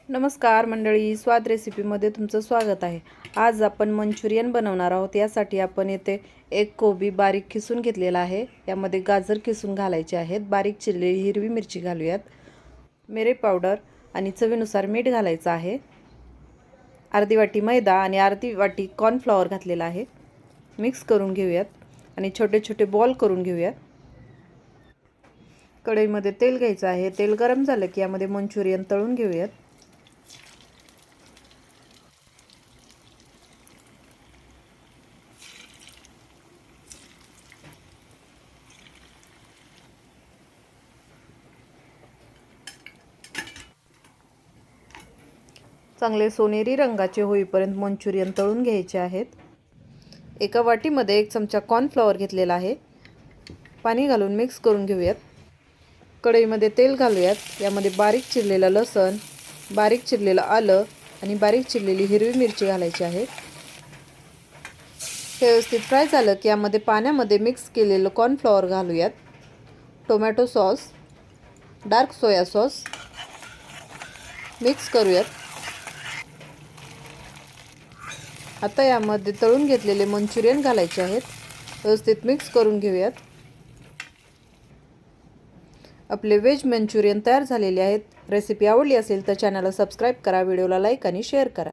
नमस्कार मंडळी, स्वाद रेसिपीमध्ये तुमचं स्वागत आहे। आज आपण मंचुरियन बनवणार आहोत। यासाठी आपण येथे एक कोबी बारीक किसून घेतलेला आहे। यामध्ये गाजर किसून घालायचे आहेत। बारीक चिरलेली हिरवी मिरची घालूयात। मिरे पावडर आणि चवीनुसार मीठ घालायचं आहे। अर्धी वाटी मैदा आणि अर्धी वाटी कॉर्नफ्लॉवर घातलेला आहे। मिक्स करून घेऊयात आणि छोटे छोटे बॉल करून घेऊयात। कढईमध्ये तेल घ्यायचं आहे। तेल गरम झालं की यामध्ये मंचुरियन तळून घेऊयात। चांगले सोनेरी रंगाचे होईपर्यंत मंचुरियन तळून घ्यायचे आहेत। एका वाटीमध्ये 1 चमचा कॉर्नफ्लॉवर घेतलेला आहे। पाणी घालून मिक्स करून घेऊयात। कढईमध्ये तेल घालूयात। यामध्ये बारीक चिरलेलं लसूण, बारीक चिरलेलं आलं आणि बारीक चिरलेली हिरवी मिरची घालायची आहे। हे व्यवस्थित फ्राय झालं की यामध्ये पाण्यामध्ये मिक्स केलेलं कॉर्नफ्लॉवर घालूयात। Tomato sauce, dark soya sauce mix करूयात। आता यामध्ये तळून घेतलेले मंचुरियन घालायचे आहेत। व्यवस्थित मिक्स करून घेऊयात। आपले व्हेज मंचुरियन तयार झालेले आहेत। रेसिपी आवडली असेल तर चॅनलला सबस्क्राइब करा, व्हिडिओला लाईक आणि शेअर करा।